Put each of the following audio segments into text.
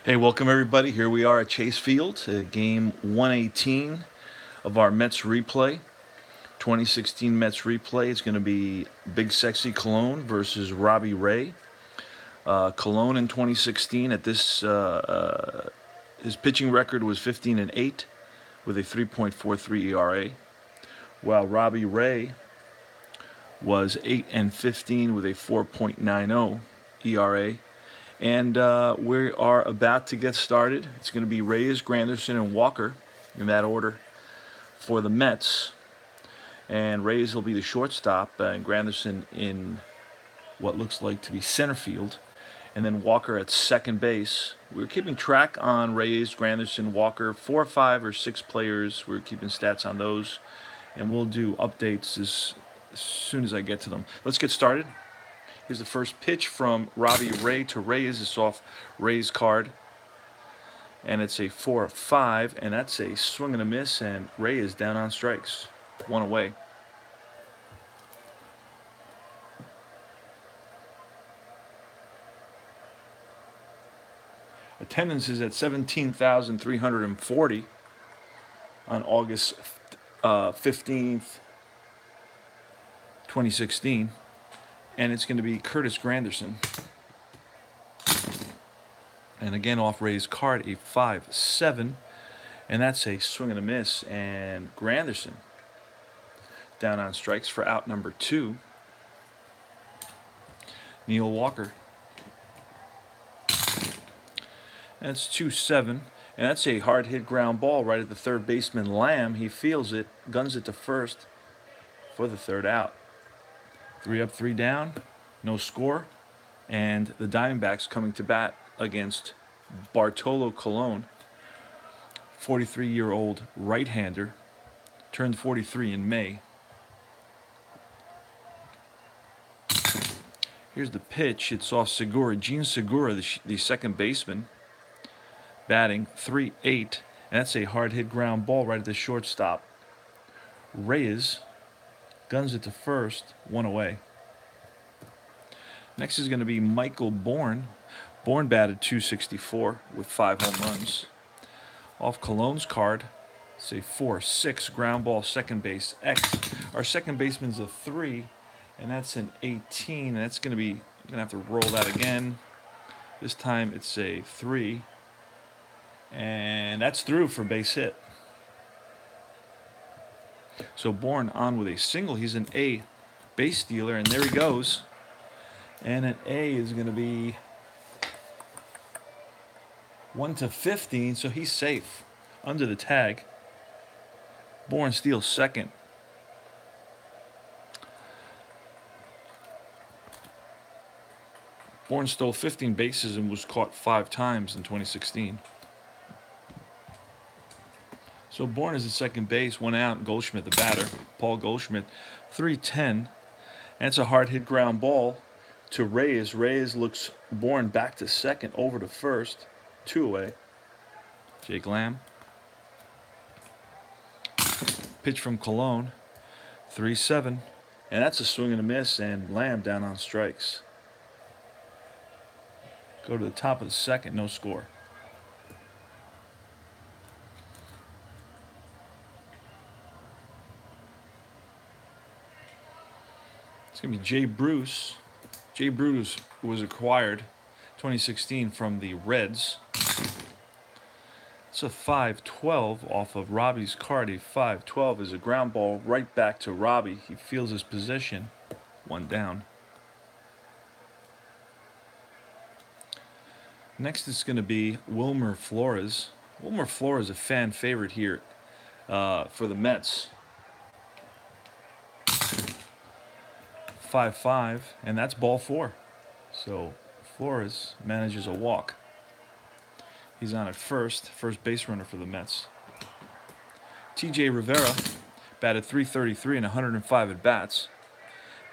Hey, welcome everybody. Here we are at Chase Field, game 118 of our Mets replay. 2016 Mets replay. It's going to be Big Sexy Cologne versus Robbie Ray. Cologne in 2016 at this his pitching record was 15-8 with a 3.43 ERA, while Robbie Ray was 8-15 with a 4.90 ERA. And we are about to get started. It's going to be Reyes, Granderson, and Walker in that order for the Mets. And Reyes will be the shortstop, and Granderson in what looks like to be center field. And then Walker at second base. We're keeping track on Reyes, Granderson, Walker, 4, 5, or 6 players. We're keeping stats on those. And we'll do updates as soon as I get to them. Let's get started. Here's the first pitch from Robbie Ray to Reyes. It's off Ray's card. And it's a 4-5, and that's a swing and a miss, and Ray is down on strikes. One away. Attendance is at 17,340 on August 15th, 2016. And it's going to be Curtis Granderson. And again, off Ray's card, a 5-7. And that's a swing and a miss. And Granderson down on strikes for out number 2. Neil Walker. That's 2-7. And that's a hard hit ground ball right at the third baseman Lamb. He feels it, guns it to first for the third out. 3 up, 3 down, no score. And the Diamondbacks coming to bat against Bartolo Colon, 43-year-old right-hander, turned 43 in May. Here's the pitch. It's off Segura. Gene Segura, the second baseman, batting 3-8. And that's a hard hit ground ball right at the shortstop. Reyes guns it to first, 1 away. Next is going to be Michael Bourne. Bourne batted 264 with 5 home runs. Off Cologne's card, it's a 4-6 ground ball, second base X. Our second baseman's a 3, and that's an 18. And that's going to be, I'm going to have to roll that again. This time it's a 3, and that's through for base hit. So Bourne on with a single. He's an A base stealer, and there he goes. And an A is going to be 1-15, so he's safe under the tag. Bourne steals second. Bourne stole 15 bases and was caught 5 times in 2016. So Bourne is at second base, 1 out. Goldschmidt, the batter, Paul Goldschmidt, 3-10. And it's a hard hit ground ball to Reyes. Reyes looks Bourne back to second, over to first, 2 away. Jake Lamb. Pitch from Cologne, 3-7. And that's a swing and a miss, and Lamb down on strikes. Go to the top of the second, no score. It's going to be Jay Bruce. Jay Bruce was acquired 2016 from the Reds. It's a 5-12 off of Robbie's card. A 5-12 is a ground ball right back to Robbie. He feels his position. 1 down. Next is going to be Wilmer Flores. Wilmer Flores, a fan favorite here for the Mets. 5-5, and that's ball 4. So Flores manages a walk. He's on at first base runner for the Mets. T.J. Rivera batted .333 and 105 at bats.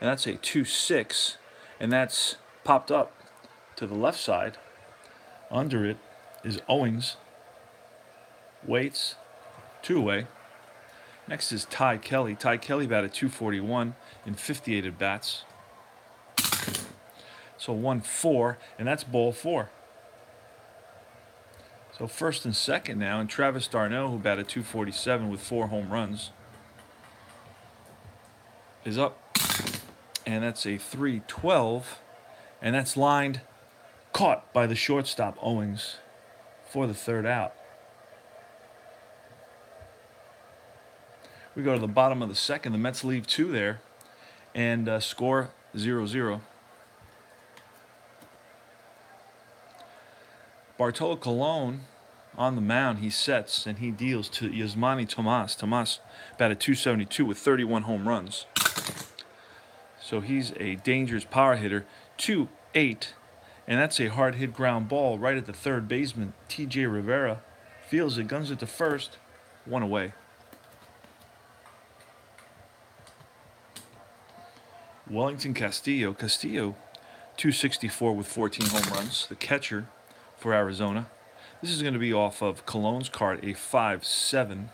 And that's a 2-6, and that's popped up to the left side. Under it is Owings. Waits, 2 away. Next is Ty Kelly. Ty Kelly batted .241 in 58 at bats. So 1-4, and that's ball 4. So first and second now, and Travis d'Arnaud, who batted .247 with 4 home runs, is up. And that's a 3-12. And that's lined, caught by the shortstop, Owings, for the third out. We go to the bottom of the second. The Mets leave 2 there and score 0-0. Bartolo Colon on the mound. He sets and he deals to Yasmani Tomas. Tomas batted .272 with 31 home runs. So he's a dangerous power hitter. 2-8. And that's a hard hit ground ball right at the third baseman. T.J. Rivera feels it, guns it to first. 1 away. Wellington Castillo. Castillo, .264 with 14 home runs. The catcher for Arizona. This is going to be off of Colon's card, a 5-7.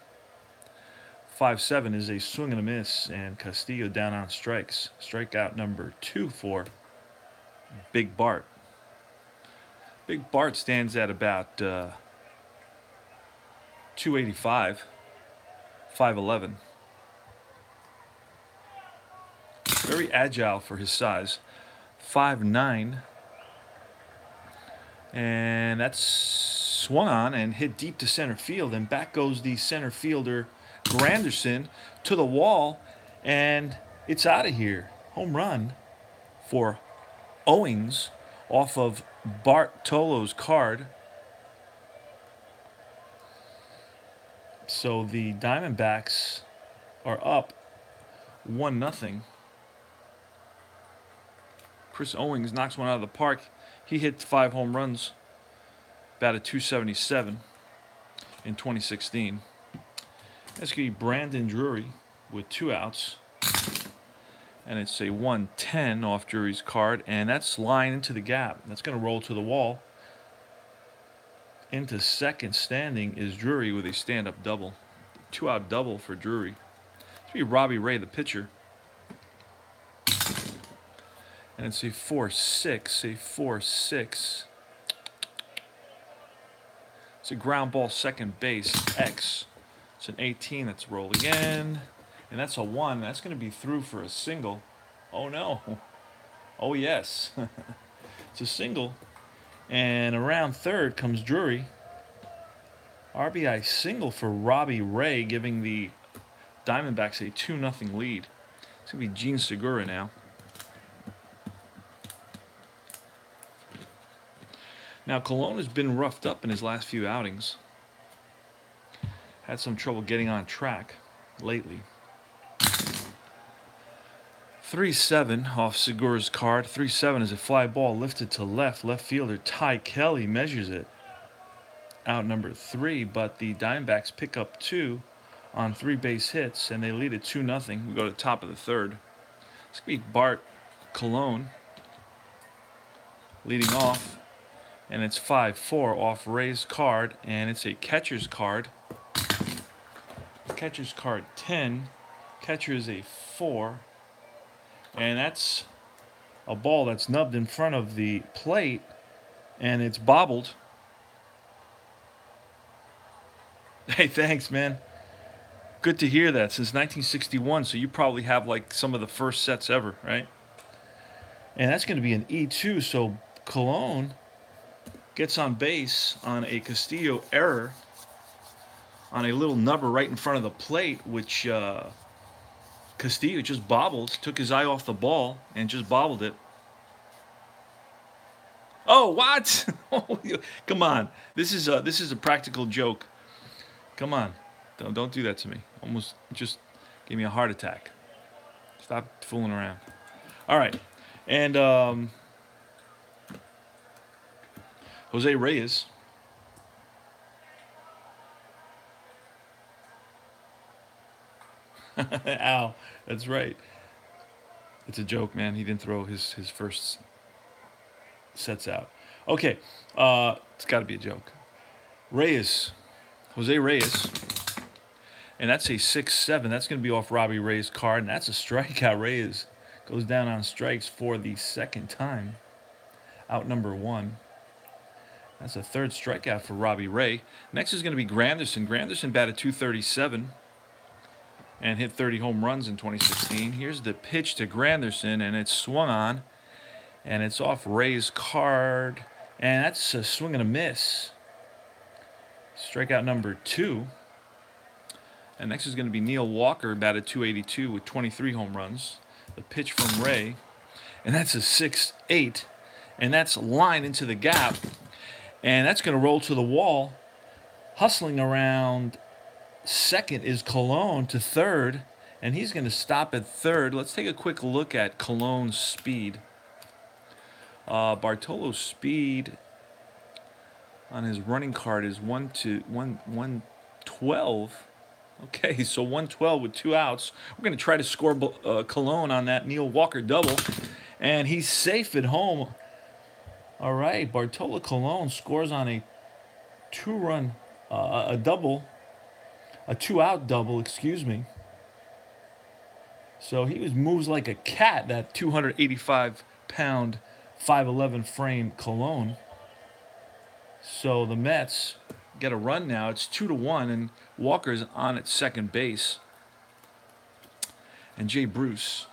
5-7 is a swing and a miss, and Castillo down on strikes. Strikeout number 2 for Big Bart. Big Bart stands at about 285, 5'11". Very agile for his size. 5'9". And that's swung on and hit deep to center field. And back goes the center fielder, Granderson, to the wall. And it's out of here. Home run for Owings off of Bartolo's card. So the Diamondbacks are up 1-0. Chris Owings knocks one out of the park. He hit 5 home runs, batted .277 in 2016. That's going to be Brandon Drury with 2 outs. And it's a 1-10 off Drury's card. And that's line into the gap. That's going to roll to the wall. Into second standing is Drury with a stand-up double. 2-out double for Drury. It's going to be Robbie Ray, the pitcher. And it's a 4-6, a 4-6. It's a ground ball, second base, X. It's an 18, that's rolled again. And that's a 1. That's going to be through for a single. Oh, no. Oh, yes. It's a single. And around third comes Drury. RBI single for Robbie Ray, giving the Diamondbacks a 2-0 lead. It's going to be Gene Segura now. Now, Colon has been roughed up in his last few outings. Had some trouble getting on track lately. 3-7 off Segura's card. 3-7 is a fly ball lifted to left. Left fielder Ty Kelly measures it. Out number 3, but the Diamondbacks pick up 2 on 3 base hits, and they lead it 2-0. We go to the top of the third. It's going to be Bart Colon leading off. And it's 5-4 off Ray's card, and it's a catcher's card. Catcher's card 10. Catcher is a 4. And that's a ball that's nubbed in front of the plate, and it's bobbled. Hey, thanks, man. Good to hear that. Since 1961, so you probably have like some of the first sets ever, right? And that's going to be an E2, so Colon gets on base on a Castillo error on a little nubber right in front of the plate, which Castillo just bobbled, took his eye off the ball, and just bobbled it. Oh, what? Come on. This is a practical joke. Come on. Don't do that to me. Almost just gave me a heart attack. Stop fooling around. All right. And Jose Reyes. Ow, that's right. It's a joke, man. He didn't throw his first sets out. Okay, it's got to be a joke. Reyes, Jose Reyes, and that's a 6-7. That's going to be off Robbie Ray's card, and that's a strikeout. Reyes goes down on strikes for the second time. Out number 1. That's a third strikeout for Robbie Ray. Next is going to be Granderson. Granderson batted .237 and hit 30 home runs in 2016. Here's the pitch to Granderson, and it's swung on, and it's off Ray's card, and that's a swing and a miss. Strikeout number 2. And next is going to be Neil Walker, batted .282 with 23 home runs. The pitch from Ray, and that's a 6-8, and that's line into the gap, and that's going to roll to the wall. Hustling around second is Colon to third, and he's going to stop at third. Let's take a quick look at Colon's speed. Bartolo's speed on his running card is 112. Okay, so 112 with 2 outs. We're going to try to score Colon on that Neil Walker double, and he's safe at home. All right, Bartolo Colon scores on a 2-run, a double, a 2-out double, excuse me. So he moves like a cat, that 285-pound, 5'11 frame Colon. So the Mets get a run now. It's 2-1, and Walker's on at second base. And Jay Bruce.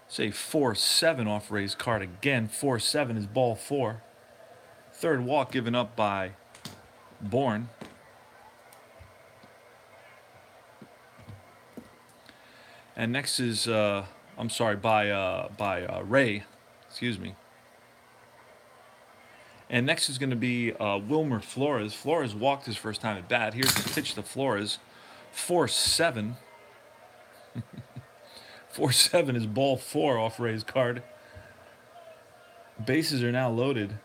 Say 4-7 off Ray's card again. 4-7 is ball 4. Third walk given up by Bourne. And next is by Ray. Excuse me. And next is going to be Wilmer Flores. Flores walked his first time at bat. Here's the pitch to Flores. 4-7. 4-7 is ball 4 off Ray's card. Bases are now loaded.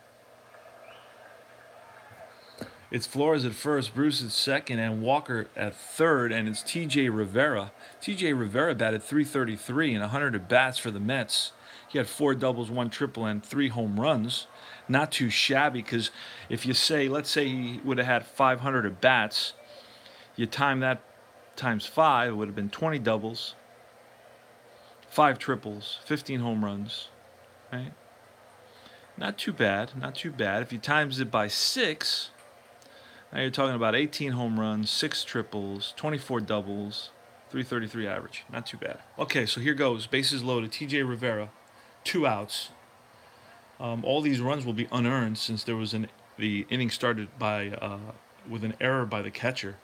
It's Flores at first, Bruce at second, and Walker at third, and it's T.J. Rivera. T.J. Rivera batted .333 and 100 at bats for the Mets. He had 4 doubles, 1 triple, and 3 home runs. Not too shabby, because if you say, let's say he would have had 500 at bats, you time that times 5, it would have been 20 doubles, 5 triples, 15 home runs, right? Not too bad, not too bad. If you times it by 6, now you're talking about 18 home runs, 6 triples, 24 doubles, .333 average. Not too bad. Okay, so here goes. Bases loaded. T.J. Rivera, 2 outs. All these runs will be unearned since there was the inning started with an error by the catcher.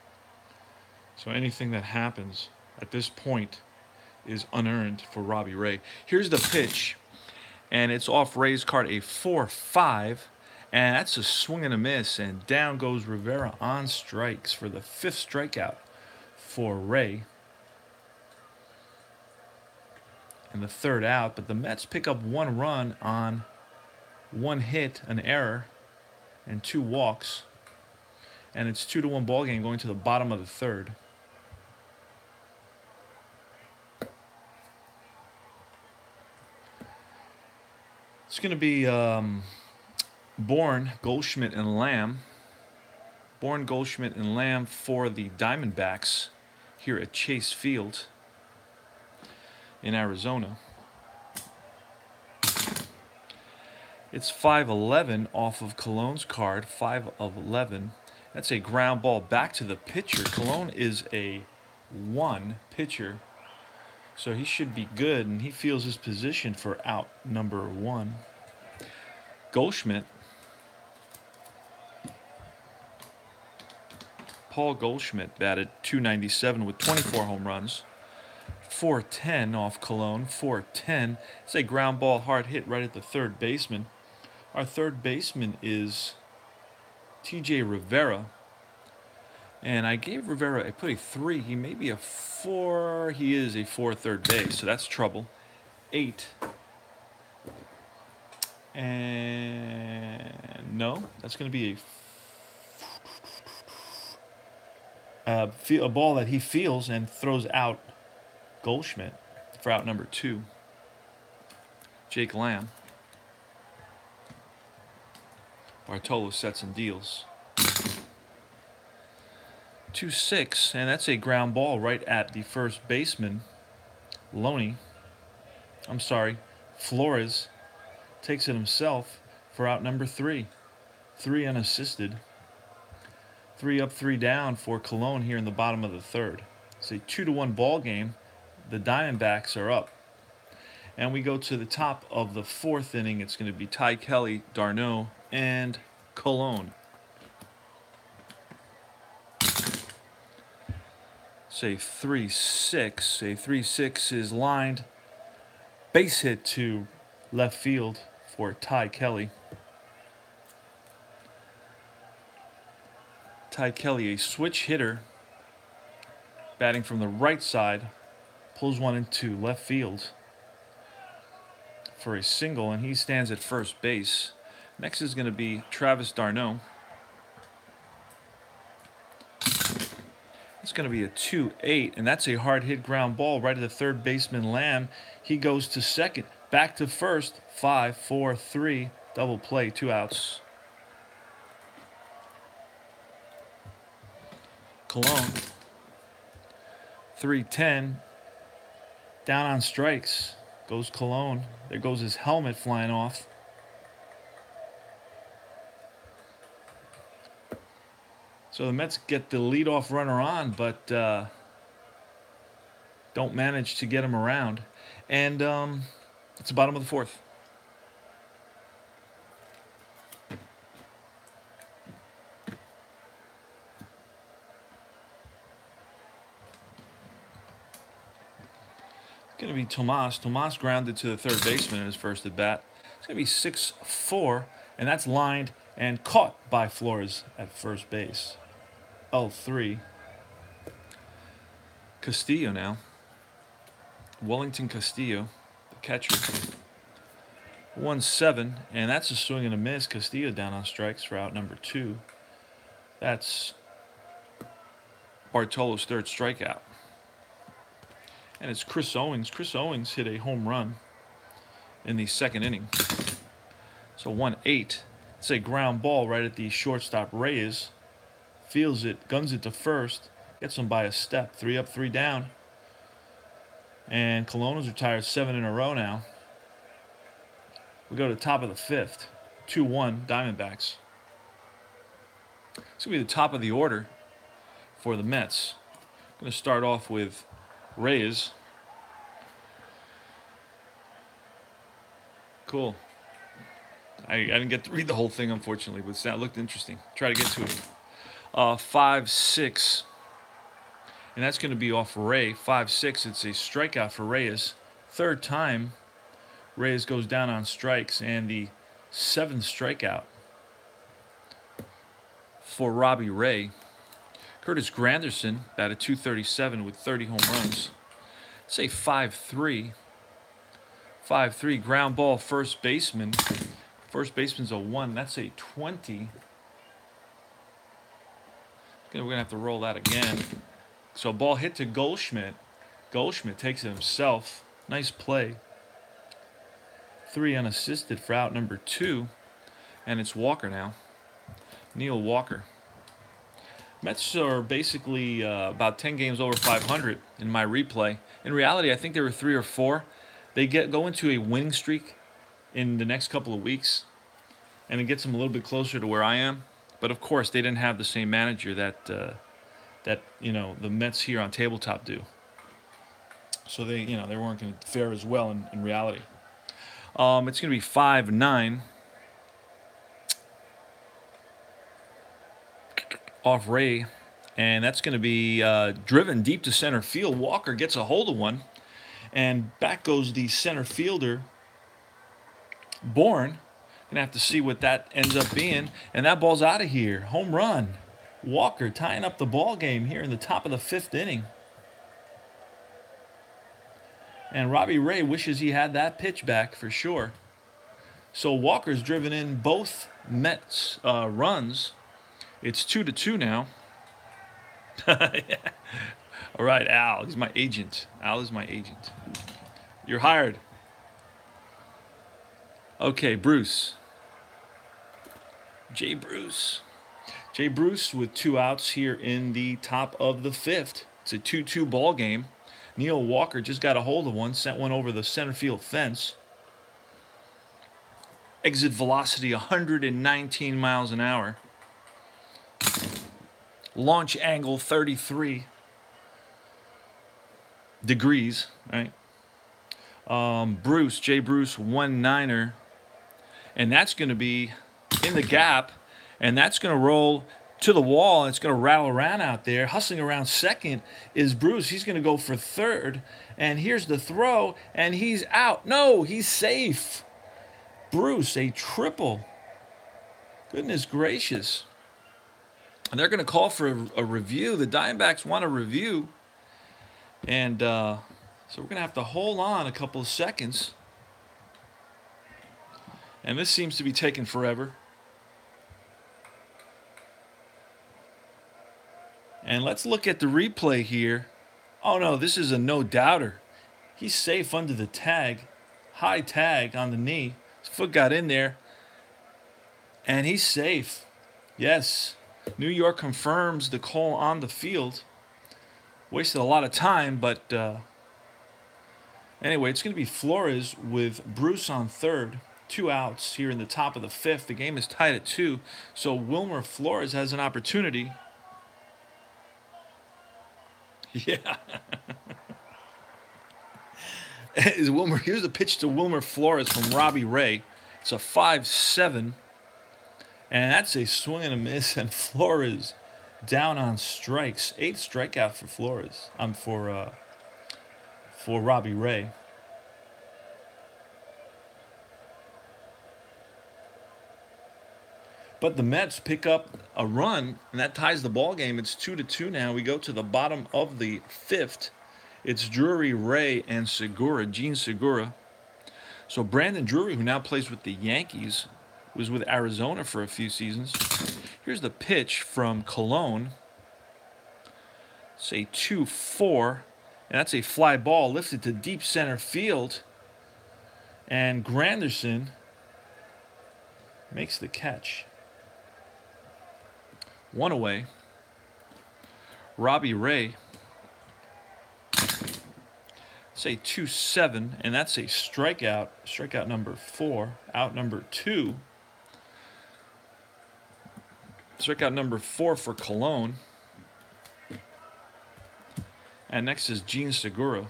So anything that happens at this point is unearned for Robbie Ray. Here's the pitch, and it's off Ray's card, a 4-5, and that's a swing and a miss, and down goes Rivera on strikes for the 5th strikeout for Ray. And the 3rd out, but the Mets pick up 1 run on 1 hit, an error, and 2 walks. And it's 2-1 ball game going to the bottom of the 3rd. It's going to be Bourne, Goldschmidt, and Lamb. Bourne, Goldschmidt, and Lamb for the Diamondbacks here at Chase Field in Arizona. It's 5-11 off of Colon's card, 5 of 11. That's a ground ball back to the pitcher. Colon is a 1 pitcher, so he should be good, and he feels his position for out number 1. Goldschmidt, Paul Goldschmidt batted .297 with 24 home runs. 4-10 off Colon, 4-10. It's a ground ball hard hit right at the 3rd baseman. Our 3rd baseman is T.J. Rivera. And I gave Rivera, I put a 3. He may be a 4. He is a 4 third base, so that's trouble. 8. And no, that's going to be a ball that he feels and throws out Goldschmidt for out number 2. Jake Lamb. Bartolo sets and deals. 2-6, and that's a ground ball right at the 1st baseman, Loney. I'm sorry, Flores takes it himself for out number 3. 3 unassisted. 3 up, 3 down for Cologne here in the bottom of the third. It's a 2-1 ball game. The Diamondbacks are up. And we go to the top of the fourth inning. It's going to be Ty Kelly, d'Arnaud, and Cologne. Say 3-6. A 3-6 is lined. Base hit to left field for Ty Kelly. Ty Kelly, a switch hitter, batting from the right side, pulls one into left field for a single, and he stands at first base. Next is going to be Travis d'Arnaud. It's going to be a 2-8, and that's a hard hit ground ball right at the third baseman Lamb. He goes to second, back to first, 5-4-3, double play, 2 outs. Cologne, 3-10, down on strikes. Goes Cologne. There goes his helmet flying off. So the Mets get the leadoff runner on, but don't manage to get him around. And it's the bottom of the fourth. Going to be Tomas. Tomas grounded to the third baseman in his first at bat. It's going to be 6-4, and that's lined and caught by Flores at first base. L3. Castillo now. Wellington Castillo, the catcher. 1-7, and that's a swing and a miss. Castillo down on strikes for out number 2. That's Bartolo's third strikeout. And it's Chris Owings. Chris Owings hit a home run in the second inning. So 1-8. It's a ground ball right at the shortstop Reyes. Feels it, guns it to first. Gets him by a step. 3 up, 3 down. And Cologne has retired 7 in a row now. We go to the top of the fifth. 2-1 Diamondbacks. It's going to be the top of the order for the Mets. I'm going to start off with Reyes. Cool. I didn't get to read the whole thing, unfortunately, but that looked interesting. Try to get to it. 5-6. And that's going to be off Ray. 5-6. It's a strikeout for Reyes. Third time Reyes goes down on strikes, and the 7th strikeout for Robbie Ray. Curtis Granderson batted .237 with 30 home runs. Say 5-3. 5-3 ground ball first baseman. First baseman's a 1. That's a 20. We're going to have to roll that again. So ball hit to Goldschmidt. Goldschmidt takes it himself. Nice play. 3 unassisted for out number 2. And it's Walker now. Neil Walker. Mets are basically about 10 games over 500 in my replay. In reality, I think there were 3 or 4. They go into a winning streak in the next couple of weeks, and it gets them a little bit closer to where I am. But of course, they didn't have the same manager that the Mets here on Tabletop do. So they weren't going to fare as well in reality. It's going to be 5-9. Off Ray, and that's going to be driven deep to center field. Walker gets a hold of one, and back goes the center fielder, Bourne. Gonna have to see what that ends up being, and that ball's out of here. Home run. Walker tying up the ball game here in the top of the 5th inning. And Robbie Ray wishes he had that pitch back for sure. So Walker's driven in both Mets runs. It's 2-2 now. All right, Al. He's my agent. Al is my agent. You're hired. Okay, Bruce. Jay Bruce. Jay Bruce with 2 outs here in the top of the 5th. It's a 2-2 ball game. Neil Walker just got a hold of one, sent one over the center field fence. Exit velocity 119 miles an hour. Launch angle 33 degrees, right? Bruce, J. Bruce, 1-9er. And that's going to be in the gap, and that's going to roll to the wall, and it's going to rattle around out there. Hustling around second is Bruce. He's going to go for third, and here's the throw, and he's out. No, he's safe. Bruce, a triple. Goodness gracious. And they're going to call for a review. The Diamondbacks want a review, and so we're going to have to hold on a couple of seconds. And this seems to be taking forever. And let's look at the replay here. Oh no, this is a no-doubter. He's safe under the tag. High tag on the knee. His foot got in there. And he's safe. Yes. New York confirms the call on the field. Wasted a lot of time, but anyway, it's going to be Flores with Bruce on third. 2 outs here in the top of the 5th. The game is tied at 2, so Wilmer Flores has an opportunity. Yeah. Here's a pitch to Wilmer Flores from Robbie Ray. It's a 5-7, and that's a swing and a miss, and Flores down on strikes. 8th strikeout for Flores. For Robbie Ray. But the Mets pick up a run, and that ties the ball game. It's 2-2 now. We go to the bottom of the 5th. It's Drury, Ray, and Segura, Gene Segura. So Brandon Drury, who now plays with the Yankees, was with Arizona for a few seasons. Here's the pitch from Cologne. It's a 2-4, and that's a fly ball lifted to deep center field. And Granderson makes the catch. 1 away. Robbie Ray. Say 2-7, and that's a strikeout. Strikeout number 4. Out number 2. Strikeout number 4 for Cologne. And next is Gene Segura.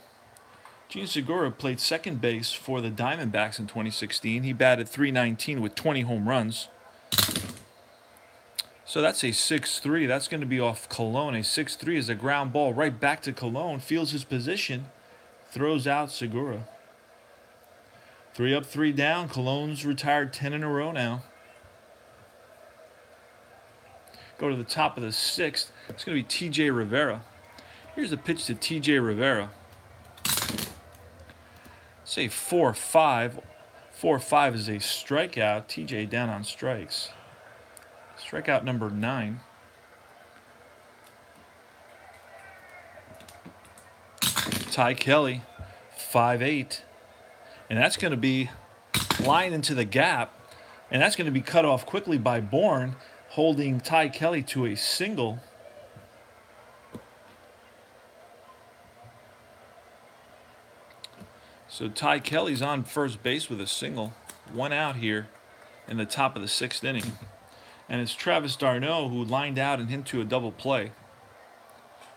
Gene Segura played second base for the Diamondbacks in 2016. He batted .319 with 20 home runs. So that's a 6-3. That's going to be off Cologne. A 6-3 is a ground ball right back to Cologne. Feels his position. Throws out Segura. 3 up, 3 down. Cologne's retired 10 in a row now. Go to the top of the 6th. It's going to be T.J. Rivera. Here's a pitch to T.J. Rivera. Say 4-5. 4-5 is a strikeout. T.J. down on strikes. Strikeout number 9. Ty Kelly, 5-8. And that's going to be lined into the gap. And that's going to be cut off quickly by Bourne, holding Ty Kelly to a single. So Ty Kelly's on first base with a single. 1 out here in the top of the 6th inning. And it's Travis d'Arnaud who lined out and into a double play.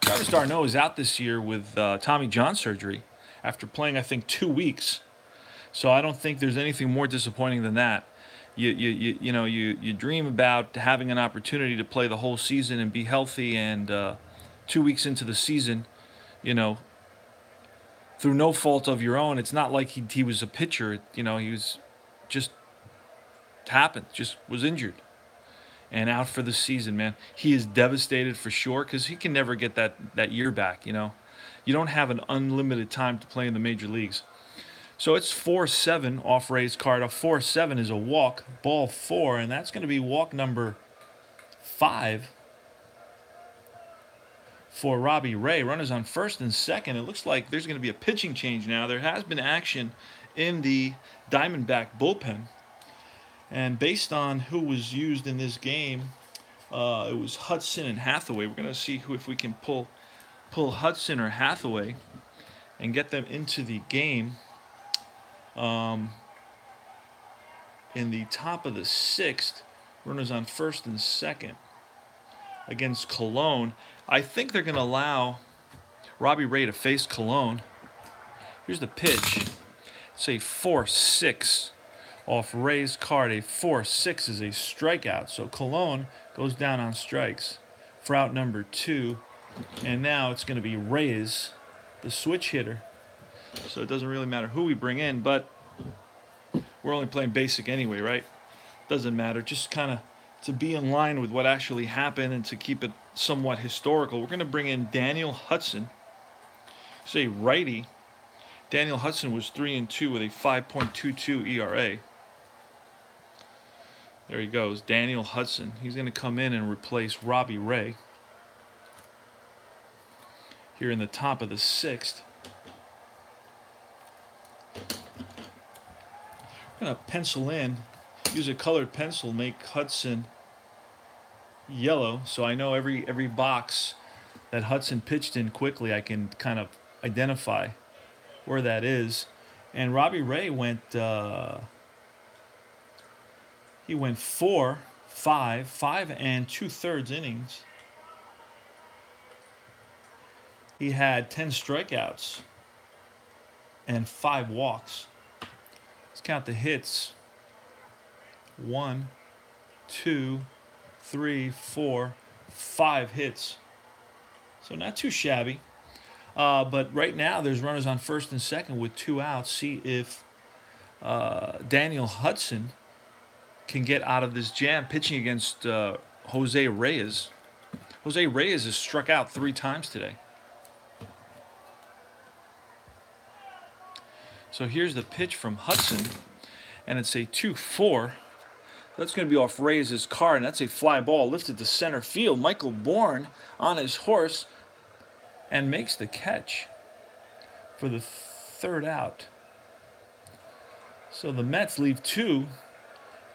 Travis d'Arnaud is out this year with Tommy John surgery after playing, I think, 2 weeks. So I don't think there's anything more disappointing than that. You dream about having an opportunity to play the whole season and be healthy, and 2 weeks into the season, through no fault of your own, it's not like he was a pitcher. He was just was injured and out for the season, man. He is devastated for sure because he can never get that year back, You don't have an unlimited time to play in the major leagues. So it's 4-7 off Ray's card. A 4-7 is a walk, ball 4, and that's going to be walk number 5 for Robbie Ray. Runners on first and second. It looks like there's going to be a pitching change now. There has been action in the Diamondback bullpen. And based on who was used in this game, it was Hudson and Hathaway. We're going to see if we can pull Hudson or Hathaway and get them into the game. in the top of the 6th. Runners on first and second against Cologne. I think they're going to allow Robbie Ray to face Cologne. Here's the pitch. It's a 4-6 off Ray's card. A 4-6 is a strikeout. So Cologne goes down on strikes for out number 2. And now it's going to be Reyes, the switch hitter. So it doesn't really matter who we bring in, but we're only playing basic anyway, right? Doesn't matter. Just kind of to be in line with what actually happened and to keep it somewhat historical. We're going to bring in Daniel Hudson. He's a righty. Daniel Hudson was 3-2 with a 5.22 ERA. There he goes, Daniel Hudson. He's going to come in and replace Robbie Ray here in the top of the 6th. I'm going to pencil in, use a colored pencil, make Hudson yellow, so I know every box that Hudson pitched in quickly, I can kind of identify where that is. And Robbie Ray went, he went 5 and 2/3 innings. He had 10 strikeouts and 5 walks. Let's count the hits. 1, 2, 3, 4, 5 hits. So not too shabby. But right now there's runners on first and second with 2 outs. See if Daniel Hudson can get out of this jam pitching against Jose Reyes. Jose Reyes has struck out 3 times today. So here's the pitch from Hudson, and it's a 2-4. That's going to be off Reyes' card, and that's a fly ball lifted to center field. Michael Bourne on his horse and makes the catch for the 3rd out. So the Mets leave 2,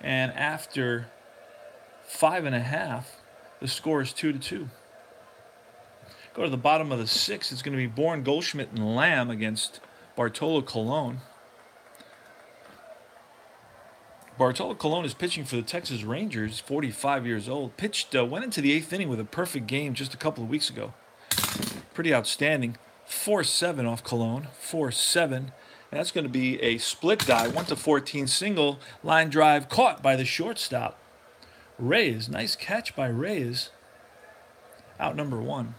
and after 5.5, the score is 2-2. Go to the bottom of the 6th. It's going to be Bourne, Goldschmidt, and Lamb against Bartolo Colon. Bartolo Colon is pitching for the Texas Rangers, 45 years old. Went into the 8th inning with a perfect game just a couple of weeks ago. Pretty outstanding. 4-7 off Colon, 4-7. And that's going to be a split die, 1-14 single, line drive caught by the shortstop. Reyes, nice catch by Reyes. Out number 1.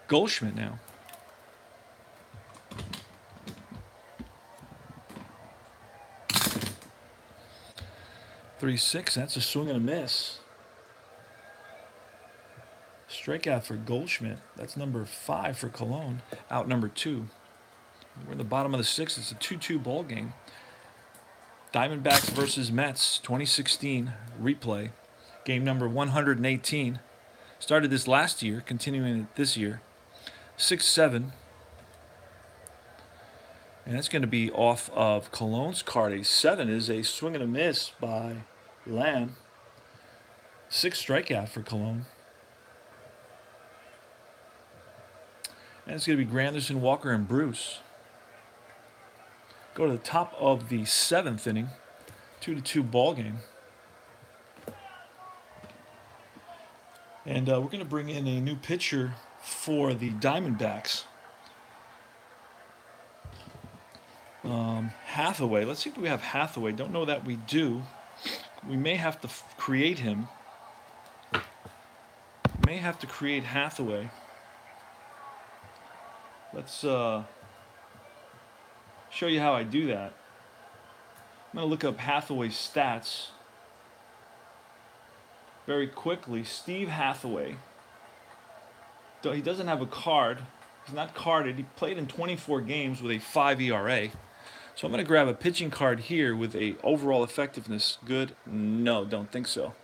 Goldschmidt now. 3-6, that's a swing and a miss. Strikeout for Goldschmidt. That's number 5 for Cologne. Out number 2. We're in the bottom of the 6th. It's a 2-2 ball game. Diamondbacks versus Mets, 2016 replay. Game number 118. Started this last year, continuing it this year. 6-7. And that's going to be off of Cologne's card. A 7 is a swing and a miss by Lamb. 6 strikeout for Cologne. And it's going to be Granderson, Walker, and Bruce. Go to the top of the 7th inning. 2-2 ball game. And we're going to bring in a new pitcher for the Diamondbacks. Hathaway. Let's see if we have Hathaway. Don't know that we do. We may have to create him. May have to create Hathaway. Let's show you how I do that. I'm going to look up Hathaway's stats very quickly. Steve Hathaway. He doesn't have a card. He's not carded. He played in 24 games with a 5 ERA. So I'm going to grab a pitching card here with a overall effectiveness. Good? No, don't think so.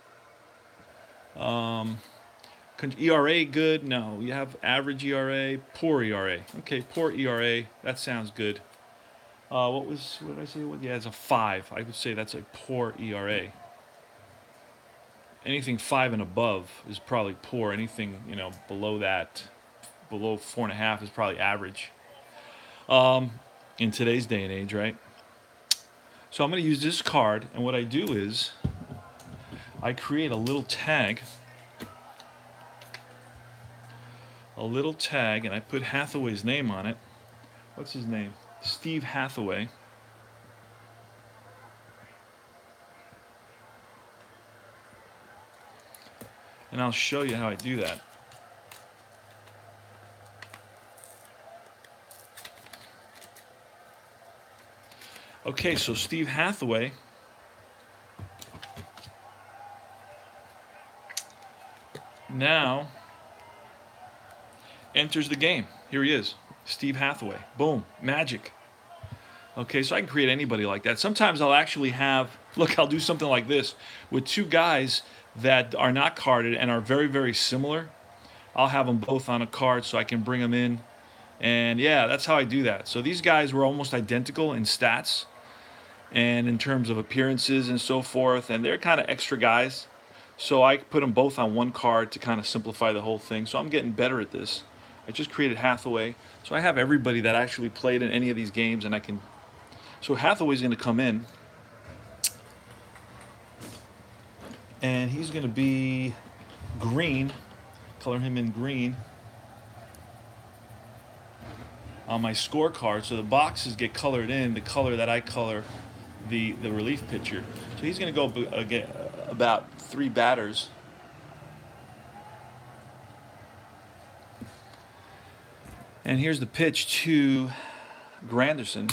ERA good? No. You have average ERA, poor ERA. Okay, poor ERA. That sounds good. What did I say? Yeah, it's a 5. I would say that's a poor ERA. Anything 5 and above is probably poor. Anything, below that, below 4.5 is probably average. In today's day and age, right? So I'm going to use this card, and what I do is I create a little tag, and I put Hathaway's name on it. What's his name? Steve Hathaway. And I'll show you how I do that. Okay, so Steve Hathaway now enters the game. Here he is, Steve Hathaway. Boom, magic. Okay, so I can create anybody like that. Sometimes I'll actually have, look, I'll do something like this with two guys that are not carded and are very, very similar. I'll have them both on a card so I can bring them in. And yeah, that's how I do that. So these guys were almost identical in stats and in terms of appearances and so forth, and they're kind of extra guys. So I put them both on one card to kind of simplify the whole thing. So I'm getting better at this. I just created Hathaway. So I have everybody that actually played in any of these games, and I can... So Hathaway's going to come in, and he's going to be green. Color him in green on my scorecard. So the boxes get colored in the color that I color the relief pitcher. So he's going to go get about 3 batters. And here's the pitch to Granderson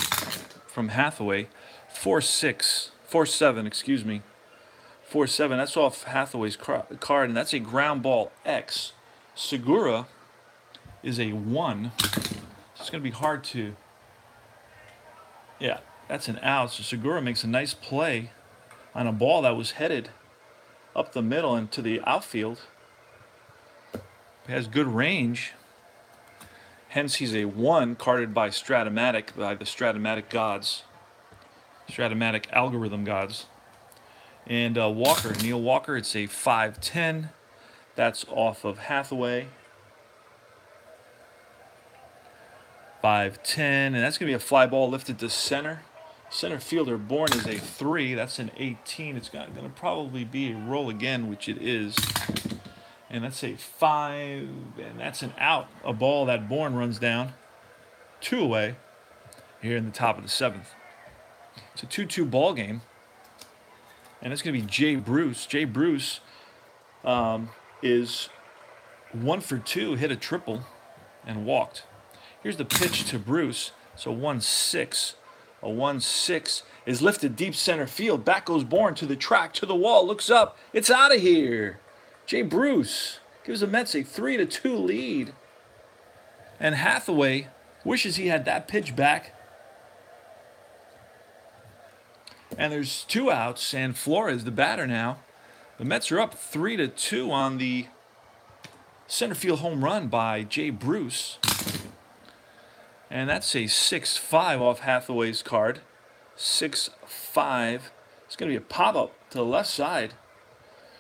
from Hathaway. 4-7, excuse me. 4-7, that's off Hathaway's card, and that's a ground ball X. Segura is a 1. It's going to be hard to... Yeah, that's an out. So Segura makes a nice play on a ball that was headed up the middle and to the outfield. He has good range. Hence, he's a 1, carded by Stratomatic, by the Stratomatic gods. Stratomatic algorithm gods. And Walker, Neil Walker, it's a 5-10. That's off of Hathaway. 5-10, and that's going to be a fly ball lifted to center. Center fielder born is a 3. That's an 18. It's going to probably be a roll again, which it is. And that's a 5, and that's an out. A ball that Bourne runs down. 2 away here in the top of the 7th. It's a 2-2 ball game. And it's going to be Jay Bruce. Jay Bruce is 1 for 2, hit a triple, and walked. Here's the pitch to Bruce. So 1-6. A 1-6 is lifted deep center field. Back goes Bourne to the track, to the wall. Looks up. It's out of here. Jay Bruce gives the Mets a 3-2 lead. And Hathaway wishes he had that pitch back. And there's 2 outs, and Flores, the batter now. The Mets are up 3-2 on the center field home run by Jay Bruce. And that's a 6-5 off Hathaway's card. 6-5. It's going to be a pop-up to the left side.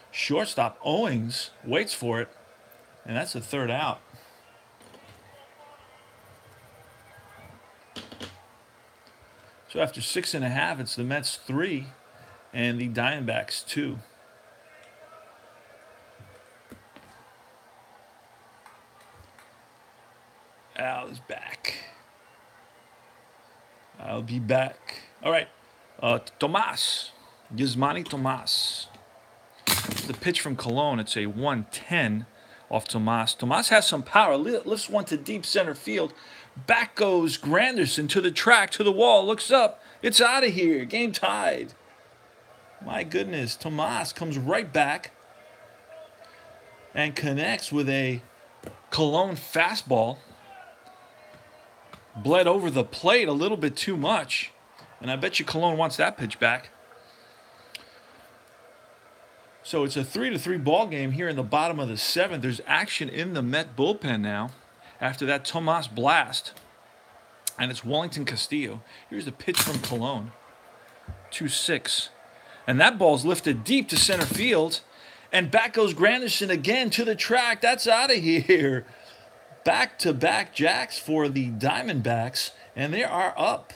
Shortstop Owings waits for it, and that's the 3rd out. So after 6.5, it's the Mets 3 and the Diamondbacks 2. Al is back. I'll be back. All right. Tomas. Gizmani Tomas. The pitch from Cologne. It's a 1-10 off Tomas. Tomas has some power. Lifts one to deep center field. Back goes Granderson to the track, to the wall. Looks up. It's out of here. Game tied. My goodness. Tomas comes right back and connects with a Cologne fastball. Bled over the plate a little bit too much. And I bet you Cologne wants that pitch back. So it's a 3-3 ball game here in the bottom of the 7th. There's action in the Met bullpen now after that Tomas blast. And it's Wellington Castillo. Here's the pitch from Cologne. 2-6. And that ball's lifted deep to center field. And back goes Granderson again to the track. That's out of here. Back-to-back jacks for the Diamondbacks. And they are up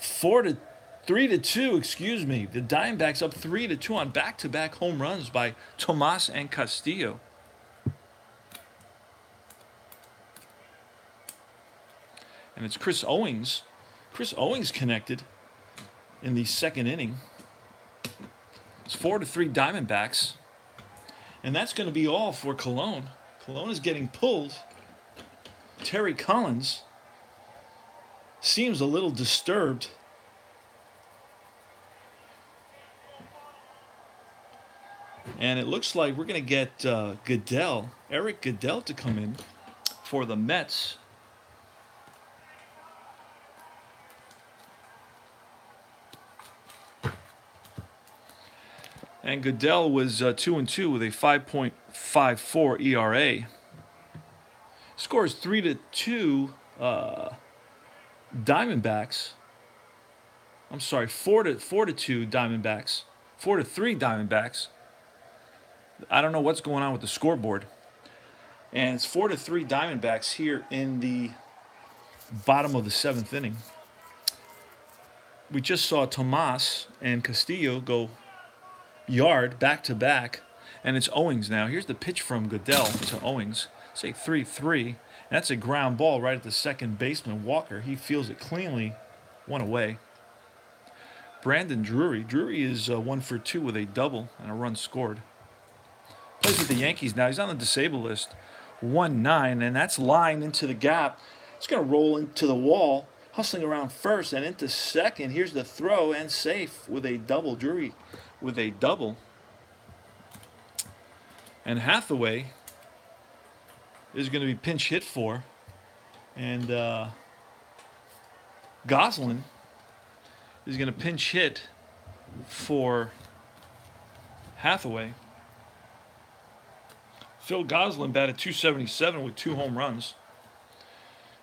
3-2, excuse me. The Diamondbacks up 3-2 on back-to-back home runs by Tomas and Castillo. And it's Chris Owings. Chris Owings connected in the second inning. It's 4-3 Diamondbacks. And that's going to be all for Cologne. Cologne is getting pulled. Terry Collins seems a little disturbed. And it looks like we're going to get Goodell, Eric Goodell, to come in for the Mets. And Goodell was 2-2 with a 5.54 ERA. Scores 3-2 Diamondbacks. I'm sorry, 4-2 Diamondbacks. 4-3 Diamondbacks. I don't know what's going on with the scoreboard. And it's 4-3 Diamondbacks here in the bottom of the seventh inning. We just saw Tomas and Castillo go yard back to back, and it's Owings now. Here's the pitch from Goodell to Owings. Say 3-3. That's a ground ball right at the second baseman, Walker. He feels it cleanly. One away. Brandon Drury. Drury is 1-for-2 with a double and a run scored. Plays with the Yankees now. He's on the disabled list. 1-9, and that's lined into the gap. It's going to roll into the wall, hustling around first and into second. Here's the throw, and safe with a double. Drury with a double. And Hathaway is going to be pinch hit for. And Goslin is going to pinch hit for Hathaway. Phil Goslin batted .277 with 2 home runs.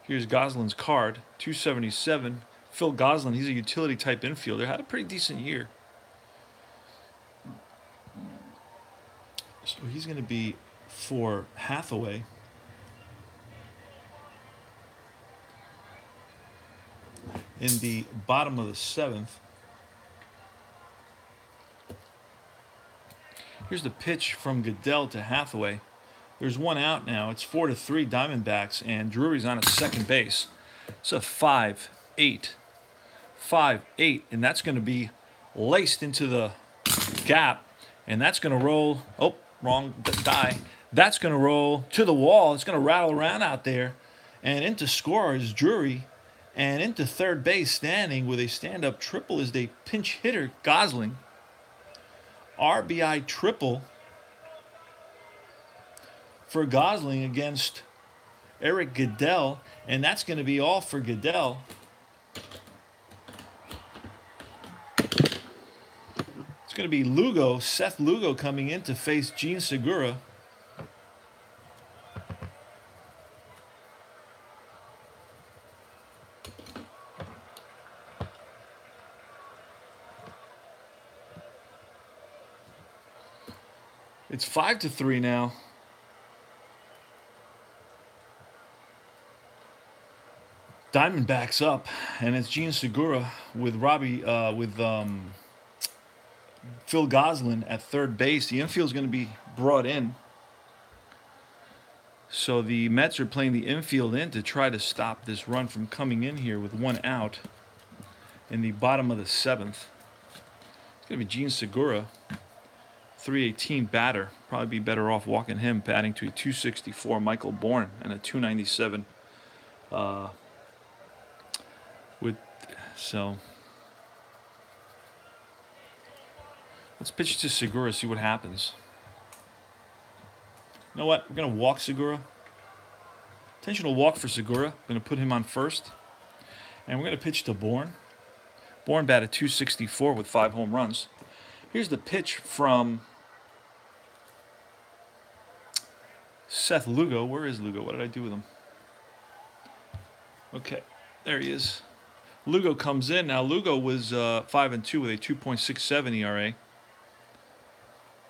Here's Goslin's card, .277. Phil Goslin, he's a utility type infielder. Had a pretty decent year. So he's going to be for Hathaway. In the bottom of the seventh. Here's the pitch from Goodell to Hathaway. There's one out now. It's 4-3 Diamondbacks, and Drury's on at second base. It's a 5-8. 5-8, and that's going to be laced into the gap, and that's going to roll. Oh, wrong die. That's going to roll to the wall. It's going to rattle around out there, and into score is Drury, and into third base standing with a stand-up triple is the pinch hitter Gosling. RBI triple for Gosling against Eric Goodell, and that's going to be all for Goodell. It's going to be Lugo, Seth Lugo, coming in to face Gene Segura. It's 5-3 now. Diamondbacks up, and it's Gene Segura with Robbie, Phil Goslin at third base. The infield is going to be brought in. So the Mets are playing the infield in to try to stop this run from coming in here with one out in the bottom of the seventh. It's going to be Gene Segura, 318 batter. Probably be better off walking him, batting to a 264 Michael Bourne and a 297 so let's pitch to Segura, see what happens. You know what? We're going to walk Segura. Intentional walk for Segura. I'm going to put him on first. And we're going to pitch to Bourne. Bourne batted 264 with 5 home runs. Here's the pitch from Seth Lugo. Where is Lugo? What did I do with him? Okay, there he is. Lugo comes in. Now, Lugo was 5-2 with a 2.67 ERA.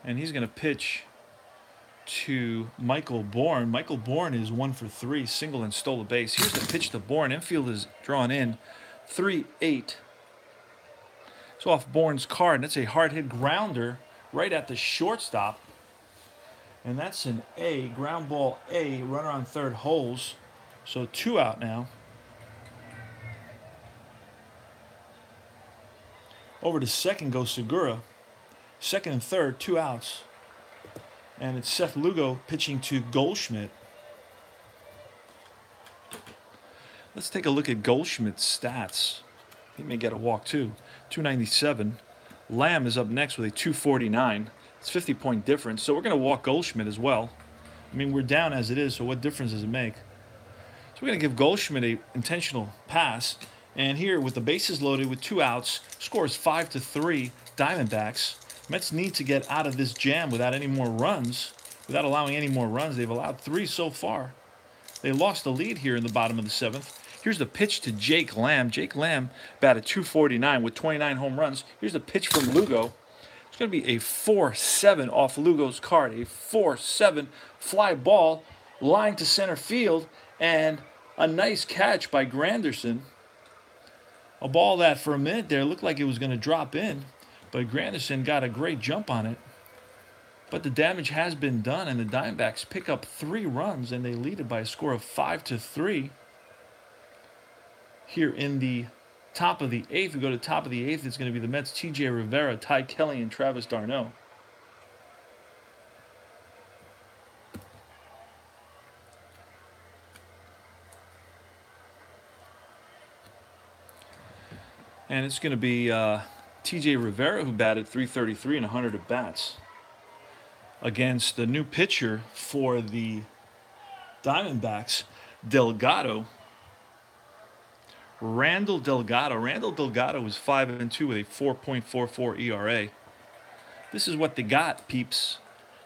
And he's going to pitch to Michael Bourne. Michael Bourne is 1-for-3, single and stole a base. Here's the pitch to Bourne. Infield is drawn in. 3-8 It's off Bourne's card, and that's a hard hit grounder right at the shortstop. And that's an A, ground ball A, runner on third holds. So 2 out now. Over to second goes Segura. Second and third, 2 outs. And it's Seth Lugo pitching to Goldschmidt. Let's take a look at Goldschmidt's stats. He may get a walk too. 297. Lamb is up next with a 249. It's 50-point difference. So we're going to walk Goldschmidt as well. I mean, we're down as it is, so what difference does it make? So we're going to give Goldschmidt an intentional pass. And here, with the bases loaded with 2 outs, scores 5-3 Diamondbacks. Mets need to get out of this jam without any more runs. Without allowing any more runs. They've allowed 3 so far. They lost the lead here in the bottom of the 7th. Here's the pitch to Jake Lamb. Jake Lamb batted 249 with 29 home runs. Here's the pitch from Lugo. It's going to be a 4-7 off Lugo's card. A 4-7 fly ball, line to center field, and a nice catch by Granderson. A ball that for a minute there looked like it was going to drop in, but Granderson got a great jump on it. But the damage has been done, and the Diamondbacks pick up 3 runs, and they lead it by a score of 5-3. Here in the top of the 8th, we go to top of the 8th. It's going to be the Mets' T.J. Rivera, Ty Kelly, and Travis d'Arnaud. And it's going to be T.J. Rivera, who batted 333 and 100 at bats, against the new pitcher for the Diamondbacks, Delgado. Randall Delgado. Randall Delgado is 5-2 with a 4.44 ERA. This is what they got, peeps.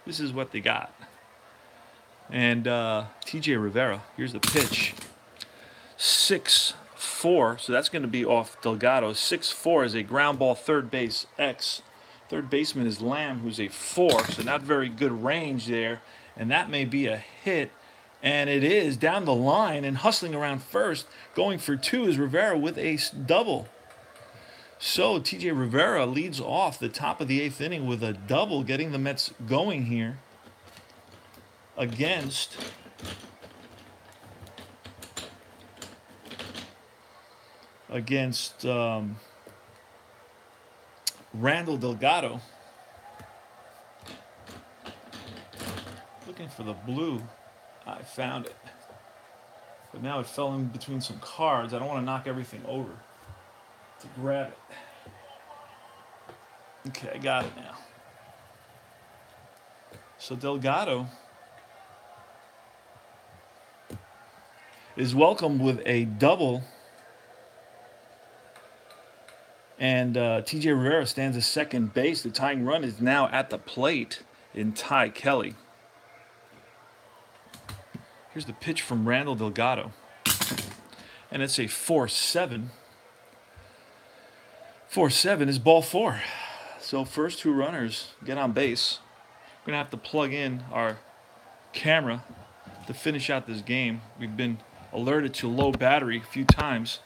This is what they got. And T.J. Rivera, here's the pitch. 6-4, so that's going to be off Delgado. 6-4 is a ground ball third base X. Third baseman is Lamb, who's a 4, so not very good range there. And that may be a hit. And it is down the line and hustling around first. Going for 2 is Rivera with a double. So T.J. Rivera leads off the top of the 8th inning with a double, getting the Mets going here against Randall Delgado. Looking for the blue. I found it. But now it fell in between some cards. I don't want to knock everything over to grab it. Okay, I got it now. So Delgado is welcomed with a double. And T.J. Rivera stands at second base. The tying run is now at the plate in Ty Kelly. Here's the pitch from Randall Delgado. And it's a 4-7. 4-7 is ball 4. So first 2 runners get on base. We're going to have to plug in our camera to finish out this game. We've been alerted to low battery a few times.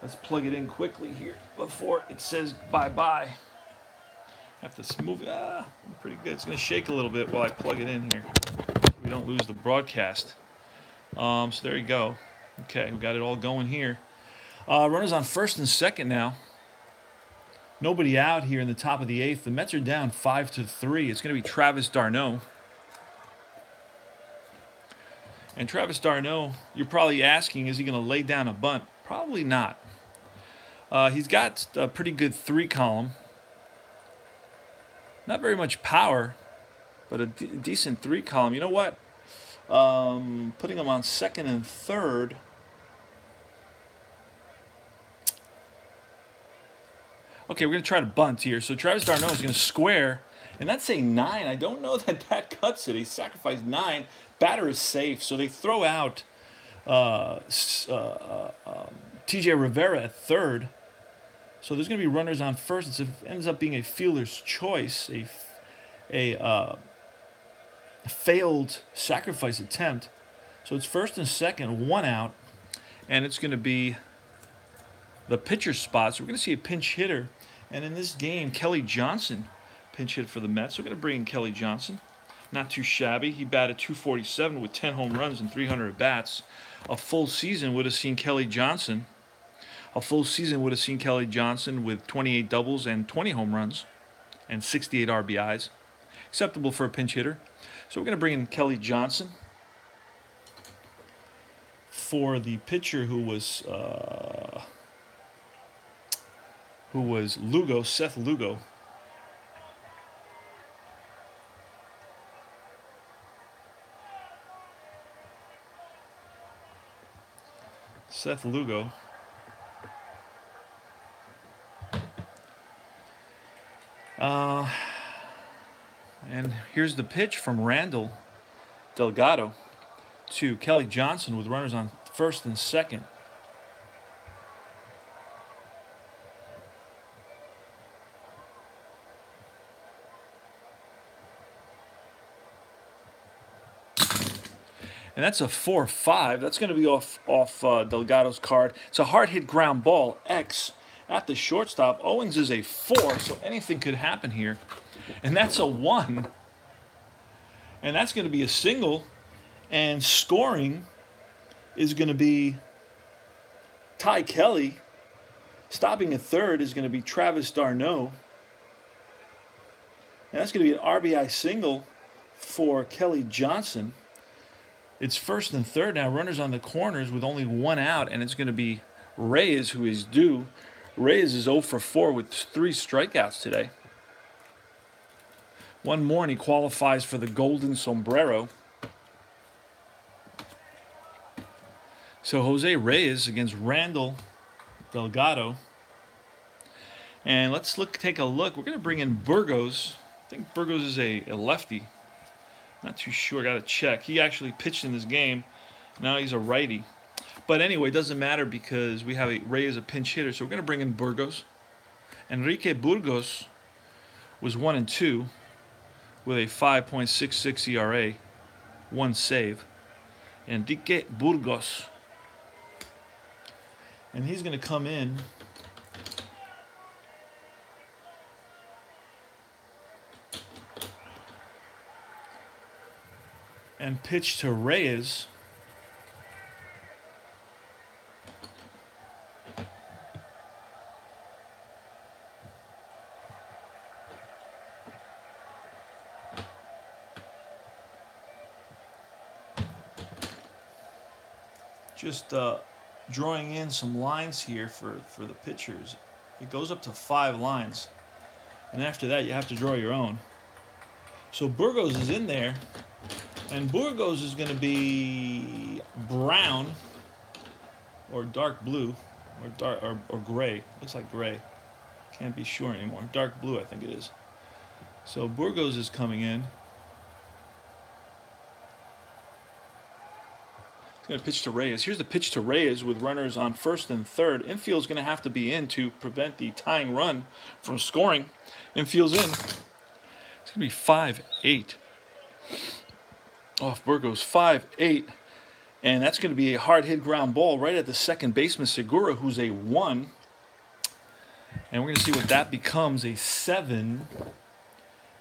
Let's plug it in quickly here before it says bye-bye. Have to smooth it. Pretty good. It's going to shake a little bit while I plug it in here. We don't lose the broadcast. So there you go. Okay, we got it all going here. Runners on first and second now. Nobody out here in the top of the 8th. The Mets are down 5-3. It's going to be Travis d'Arnaud. And Travis d'Arnaud, you're probably asking, is he going to lay down a bunt? Probably not. He's got a pretty good 3-column. Not very much power, but a decent 3-column. You know what? Putting him on second and third. Okay, we're going to try to bunt here. So Travis d'Arnaud is going to square, and that's a 9. I don't know that that cuts it. He sacrificed 9. Batter is safe, so they throw out T.J. Rivera at third. So there's going to be runners on first. It ends up being a fielder's choice, a failed sacrifice attempt. So it's first and second, 1 out, and it's going to be the pitcher spot. So we're going to see a pinch hitter. And in this game, Kelly Johnson pinch hit for the Mets. So we're going to bring in Kelly Johnson. Not too shabby. He batted .247 with 10 home runs and 300 at bats. A full season would have seen Kelly Johnson. A full season would have seen Kelly Johnson with 28 doubles and 20 home runs and 68 RBIs. Acceptable for a pinch hitter. So we're going to bring in Kelly Johnson for the pitcher who was Lugo, Seth Lugo. Seth Lugo. And here's the pitch from Randall Delgado to Kelly Johnson with runners on first and second. And that's a 4-5. That's going to be off Delgado's card. It's a hard hit ground ball, X, at the shortstop. Owens is a 4, so anything could happen here. And that's a 1. And that's going to be a single. And scoring is going to be Ty Kelly. Stopping at third is going to be Travis d'Arnaud. And that's going to be an RBI single for Kelly Johnson. It's first and third now. Runners on the corners with only 1 out, and it's going to be Reyes who is due. Reyes is 0 for 4 with 3 strikeouts today. One more and he qualifies for the Golden Sombrero. So Jose Reyes against Randall Delgado. And let's take a look. We're going to bring in Burgos. I think Burgos is a lefty. Not too sure. Got to check. He actually pitched in this game. Now he's a righty. But anyway, it doesn't matter because we have Ray as a pinch hitter. So we're going to bring in Burgos. Enrique Burgos was 1-2 with a 5.66 ERA, 1 save. Enrique Burgos. And he's going to come in and pitch to Reyes. Just drawing in some lines here for the pitchers. It goes up to 5 lines. And after that, you have to draw your own. So Burgos is in there. And Burgos is going to be brown or dark blue or gray. Looks like gray. Can't be sure anymore. Dark blue, I think it is. So Burgos is coming in. He's going to pitch to Reyes. Here's the pitch to Reyes with runners on first and third. Infield's going to have to be in to prevent the tying run from scoring. Infield's in. It's going to be 5-8. Off Burgos, 5-8. And that's going to be a hard hit ground ball right at the second baseman, Segura, who's a 1. And we're going to see what that becomes, a 7.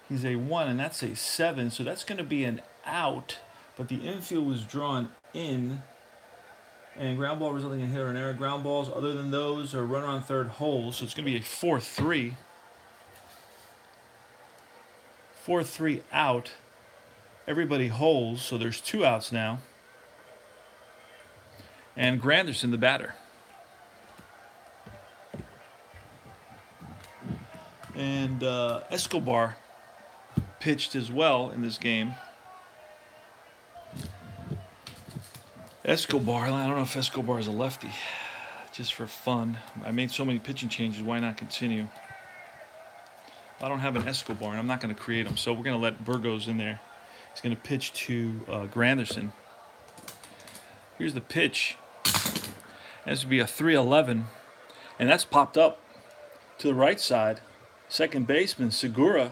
He's a 1, and that's a 7. So that's going to be an out. But the infield was drawn in. And ground ball resulting in hit or an error. Ground balls, other than those, are runner on third hole. So it's going to be a 4-3. 4-3 out. Everybody holds, so there's 2 outs now. And Granderson, the batter. And Escobar pitched as well in this game. Escobar, I don't know if Escobar is a lefty. Just for fun. I made so many pitching changes, why not continue? I don't have an Escobar, and I'm not going to create them, so we're going to let Burgos in there. He's going to pitch to Granderson. Here's the pitch. This would be a 3-11. And that's popped up to the right side. Second baseman, Segura,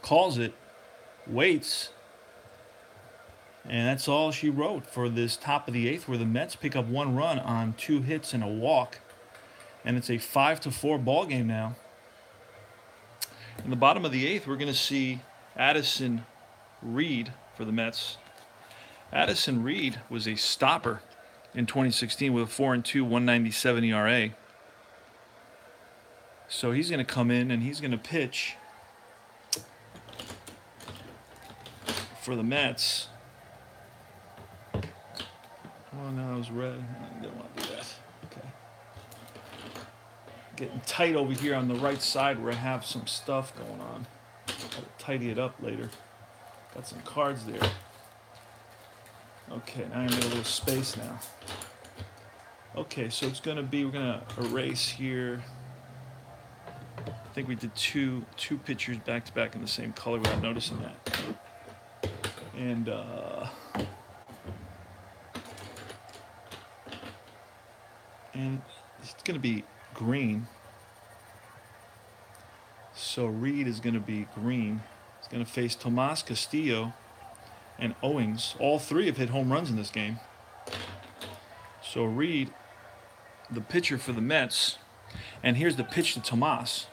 calls it, waits. And that's all she wrote for this top of the 8th, where the Mets pick up 1 run on 2 hits and a walk. And it's a 5-4 ball game now. In the bottom of the 8th, we're going to see Addison Reed for the Mets. Addison Reed was a stopper in 2016 with a 4-2, 197 ERA. So he's going to come in and he's going to pitch for the Mets. Oh, no, it was red. I didn't want to do that. Okay. Getting tight over here on the right side where I have some stuff going on. I'll tidy it up later. Got some cards there. Okay, now I'm in a little space now. Okay, so it's going to be, we're going to erase here. I think we did two pictures back to back in the same color without noticing that. And it's going to be green. So Reed is going to be green. He's going to face Tomas Castillo and Owings. All three have hit home runs in this game. So Reed, the pitcher for the Mets, and here's the pitch to Tomas.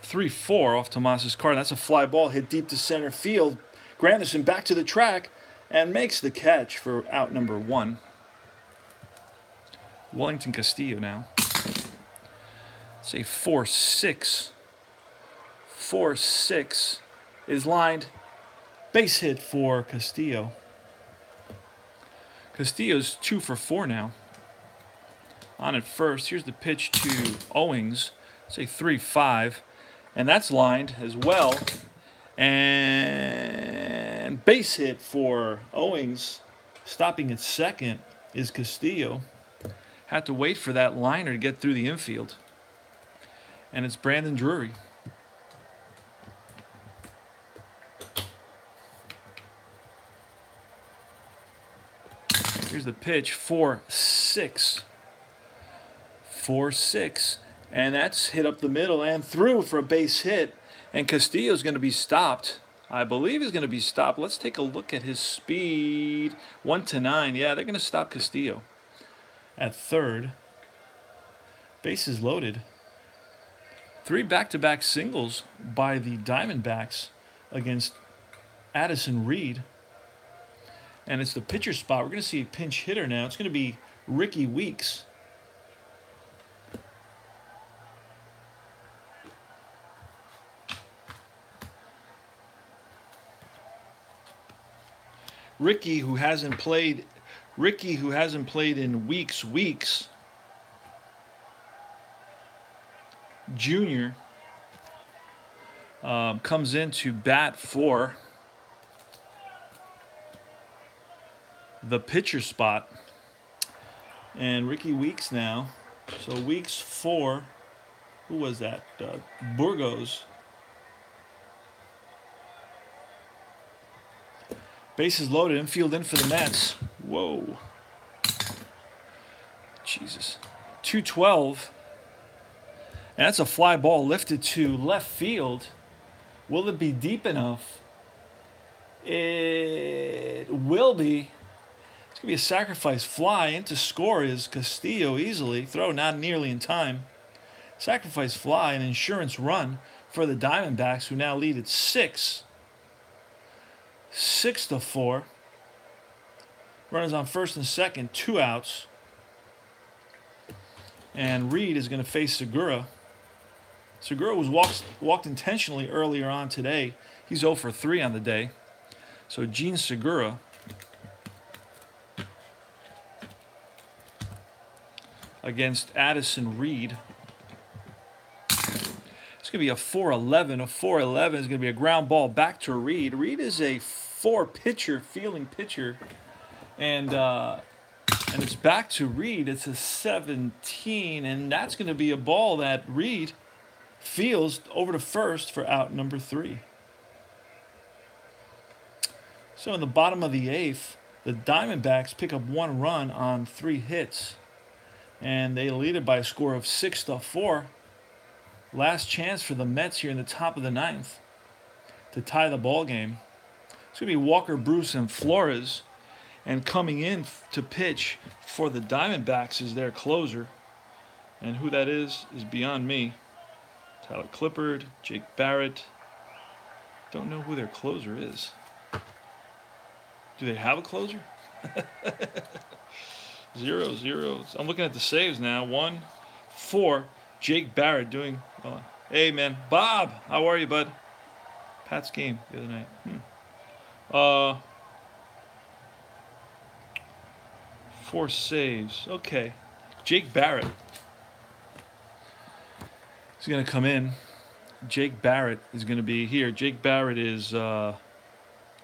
3-4 off Tomas's card. That's a fly ball hit deep to center field. Granderson back to the track and makes the catch for out number 1. Wellington Castillo now. It's a 4-6. 4-6 is lined. Base hit for Castillo. Castillo's 2 for 4 now. On at first, here's the pitch to Owings. It's a 3-5. And that's lined as well. And base hit for Owings. Stopping at second is Castillo. Had to wait for that liner to get through the infield. And it's Brandon Drury. Here's the pitch, 4-6. 4-6. And that's hit up the middle and through for a base hit. And Castillo's going to be stopped. I believe he's going to be stopped. Let's take a look at his speed. 1-9. Yeah, they're going to stop Castillo at third. Bases loaded. 3 back-to-back singles by the Diamondbacks against Addison Reed. And it's the pitcher spot. We're going to see a pinch hitter now. It's going to be Ricky Weeks. Ricky, who hasn't played in weeks. Junior comes in to bat for the pitcher spot. And Ricky Weeks now. So Weeks for, who was that? Burgos. Bases loaded, infield in for the Mets. Whoa. Jesus. 2-12. And that's a fly ball lifted to left field. Will it be deep enough? It will be. It's going to be a sacrifice fly. In to score is Castillo easily. Throw not nearly in time. Sacrifice fly, an insurance run for the Diamondbacks, who now lead at 6. 6-4. Runners on first and second, 2 outs. And Reed is going to face Segura. Segura was walked intentionally earlier on today. He's 0 for 3 on the day. So Gene Segura against Addison Reed. It's going to be a 4-11. A 4-11 is going to be a ground ball back to Reed. Reed is a 4-pitcher, fielding pitcher. And it's back to Reed. It's a 17. And that's going to be a ball that Reed fields over to first for out number 3. So in the bottom of the 8th, the Diamondbacks pick up 1 run on 3 hits. And they lead it by a score of 6-4. Last chance for the Mets here in the top of the 9th to tie the ball game. It's going to be Walker, Bruce, and Flores. And coming in to pitch for the Diamondbacks is their closer, And who that is beyond me. Tyler Clippard, Jake Barrett. Don't know who their closer is. Do they have a closer? 0-0. I'm looking at the saves now. 1-4. Jake Barrett doing. Hey man, Bob, how are you, bud? Pat's game the other night. 4 saves. Okay. Jake Barrett is going to come in. Jake Barrett is going to be here. Jake Barrett is 1-2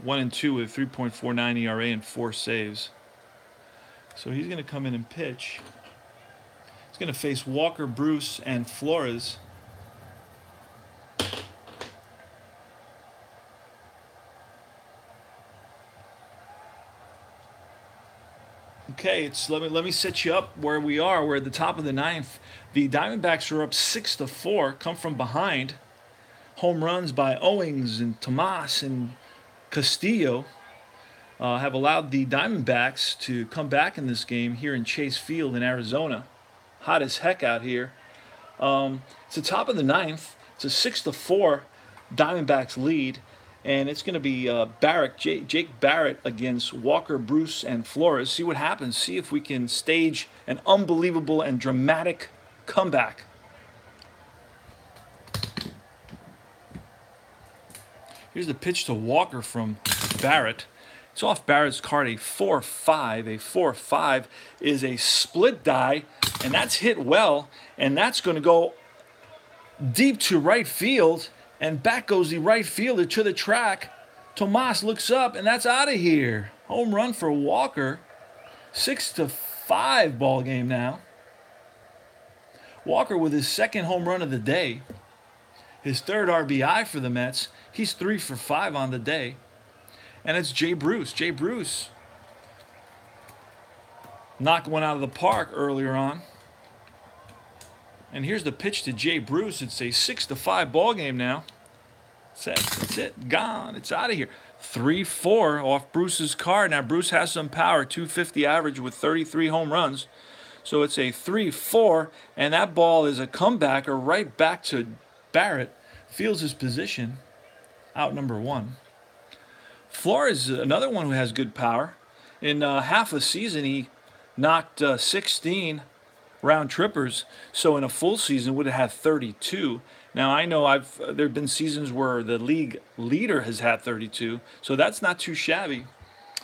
with 3.49 ERA and 4 saves. So he's going to come in and pitch. He's going to face Walker, Bruce, and Flores. Okay, let me set you up where we are. We're at the top of the 9th. The Diamondbacks are up 6-4, come from behind. Home runs by Owings and Tomas and Castillo have allowed the Diamondbacks to come back in this game here in Chase Field in Arizona. Hot as heck out here. It's the top of the 9th. It's a 6-4 Diamondbacks lead. And it's going to be Jake Barrett against Walker, Bruce, and Flores. See what happens. See if we can stage an unbelievable and dramatic comeback. Here's the pitch to Walker from Barrett. It's off Barrett's card, a 4-5. A 4-5 is a split die, and that's hit well, and that's going to go deep to right field. And back goes the right fielder to the track. Tomas looks up, and that's out of here. Home run for Walker. 6-5 ball game now. Walker with his second home run of the day. His third RBI for the Mets. He's 3 for 5 on the day. And it's Jay Bruce. Jay Bruce knocked one out of the park earlier on. And here's the pitch to Jay Bruce. It's a 6-5 ball game now. That's it. Gone. It's out of here. 3-4 off Bruce's card. Now Bruce has some power. 250 average with 33 home runs. So it's a 3-4. And that ball is a comebacker right back to Barrett. Feels his position. Out number 1. Flores is another one who has good power. In half a season, he knocked 16 round trippers, so in a full season would have had 32. Now I know there have been seasons where the league leader has had 32, so that's not too shabby.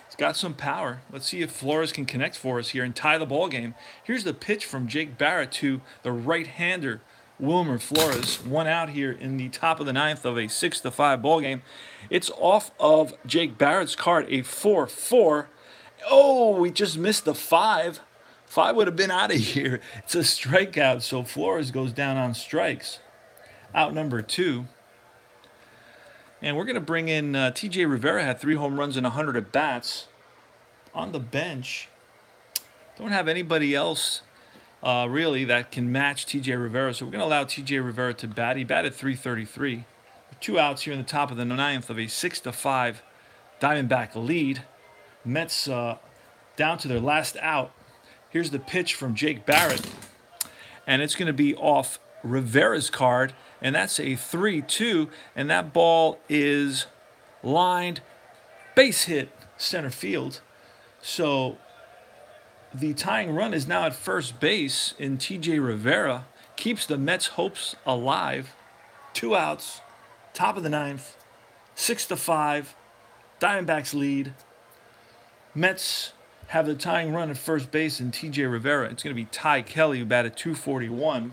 It's got some power. Let's see if Flores can connect for us here and tie the ball game. Here's the pitch from Jake Barrett to the right-hander Wilmer Flores. 1 out here in the top of the 9th of a 6-5 ball game. It's off of Jake Barrett's card, a 4-4. Oh, we just missed the 5. 5 would have been out of here. It's a strikeout, so Flores goes down on strikes. Out number 2. And we're going to bring in TJ Rivera. Had 3 home runs and 100 at-bats. On the bench, don't have anybody else really that can match TJ Rivera. So we're going to allow TJ Rivera to bat. He batted .333. 2 outs here in the top of the 9th of a 6-5 Diamondback lead. Mets down to their last out. Here's the pitch from Jake Barrett, and it's going to be off Rivera's card, and that's a 3-2, and that ball is lined, base hit, center field. So the tying run is now at first base in TJ Rivera, keeps the Mets' hopes alive. 2 outs, top of the 9th, 6-5, Diamondbacks lead. Mets have the tying run at first base in TJ Rivera. It's going to be Ty Kelly, who batted .241.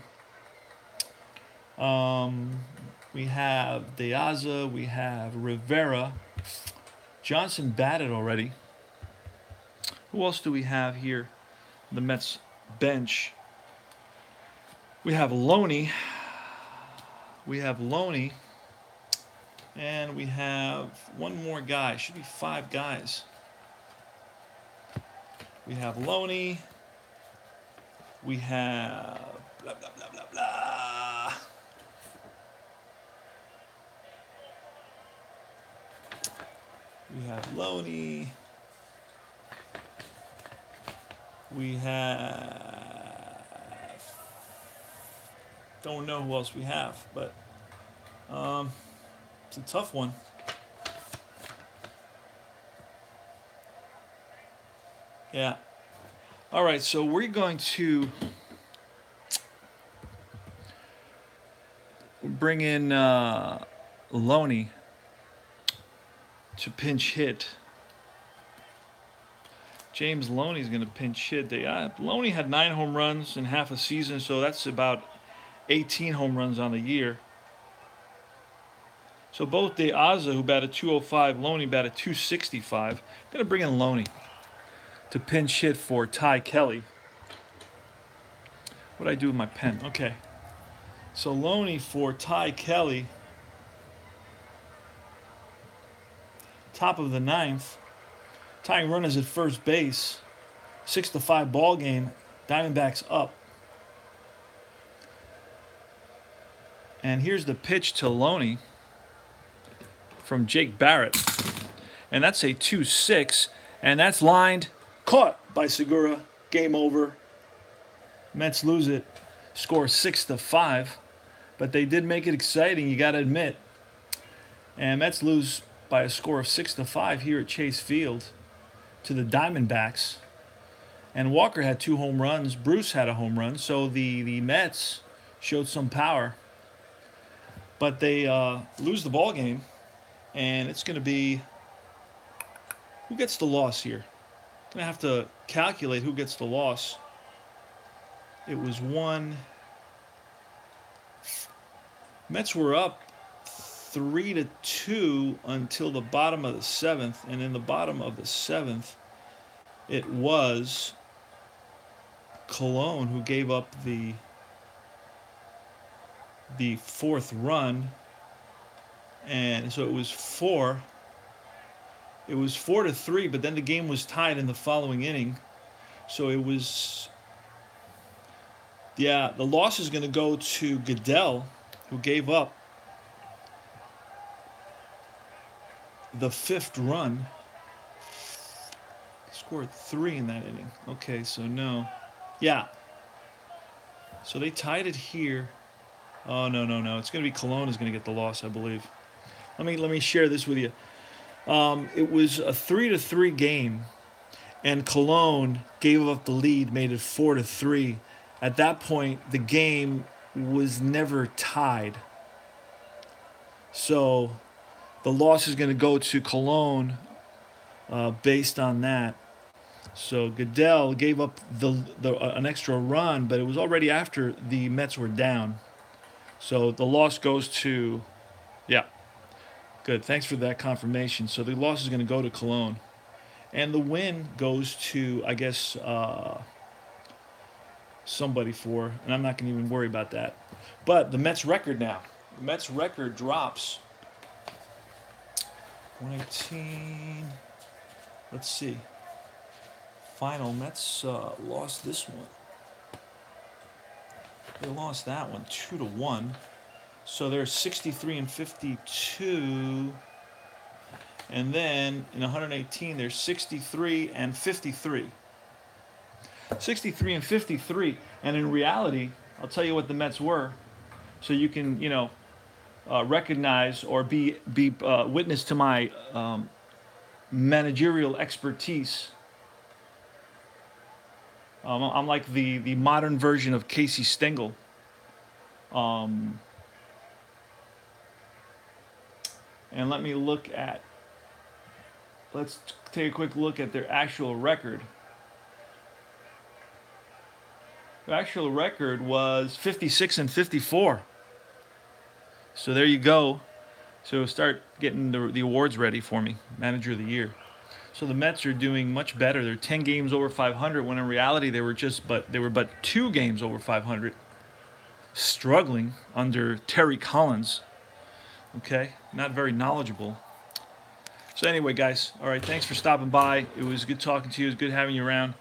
We have De Aza, we have Rivera. Johnson batted already. Who else do we have here? The Mets bench. We have Loney. And we have one more guy. Should be 5 guys. We have Loney. We have blah, blah, blah, blah, blah. We have Loney. We have Don't know who else we have, but it's a tough one. Yeah. All right, so we're going to bring in Loney to pinch hit. James Loney's going to pinch hit. Loney had 9 home runs in half a season, so that's about 18 home runs on the year. So both De Aza, who batted 205, Loney batted 265. I'm going to bring in Loney to pinch hit for Ty Kelly. What did I do with my pen? Okay. So Loney for Ty Kelly. Top of the 9th. Tying runners at first base. 6-5 ball game. Diamondbacks up. And here's the pitch to Loney from Jake Barrett. And that's a 2-6. And that's lined. Caught by Segura. Game over. Mets lose it. Score 6-5. But they did make it exciting, you got to admit. And Mets lose by a score of 6-5 here at Chase Field to the Diamondbacks. And Walker had 2 home runs. Bruce had a home run. So the Mets showed some power. But they lose the ball game. And it's going to be... Who gets the loss here? I'm going to have to calculate who gets the loss. It was 1... Mets were up 3-2 until the bottom of the 7th, and in the bottom of the 7th, it was Cologne who gave up the 4th run, and so it was 4. It was 4-3, but then the game was tied in the following inning, so it was. Yeah, the loss is going to go to Goodell, who gave up the 5th run. Scored 3 in that inning. Okay, so no. Yeah. So they tied it here. Oh, no. It's going to be Cologne is going to get the loss, I believe. Let me share this with you. It was a 3-3 game, and Cologne gave up the lead, made it 4-3. At that point, the game was never tied. So the loss is going to go to Cologne based on that. So Goodell gave up an extra run, but it was already after the Mets were down. So the loss goes to, yeah, good. Thanks for that confirmation. So the loss is going to go to Cologne. And the win goes to, I guess, somebody for, and I'm not going to even worry about that. But the Mets record now. The Mets record drops. 118. Let's see. Final Mets lost this one. They lost that one 2-1. So they're 63-52. And then in 118, they're 63-53. 63-53, and in reality, I'll tell you what the Mets were, so you can, recognize or be witness to my managerial expertise. I'm like the modern version of Casey Stengel. And let me let's take a quick look at their actual record. The actual record was 56-54. So there you go. So start getting the awards ready for me, Manager of the Year. So the Mets are doing much better. They're 10 games over 500, when in reality they were but 2 games over 500. Struggling under Terry Collins. Okay, not very knowledgeable. So anyway, guys, all right, thanks for stopping by. It was good talking to you. It was good having you around.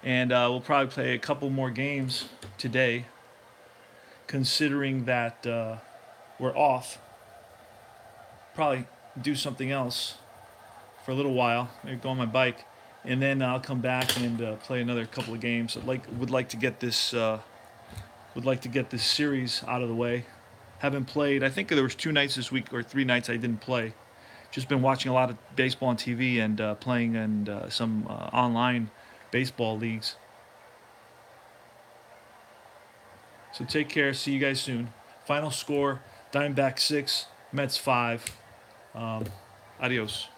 And we'll probably play a couple more games today, considering that we're off. Probably do something else for a little while, maybe go on my bike, and then I'll come back and play another couple of games. Would like to get this would like to get this series out of the way. Haven't played. I think there was 2 nights this week or 3 nights I didn't play. Just been watching a lot of baseball on TV and playing in some online baseball leagues. So take care. See you guys soon. Final score: Diamondbacks 6, Mets 5. Adios.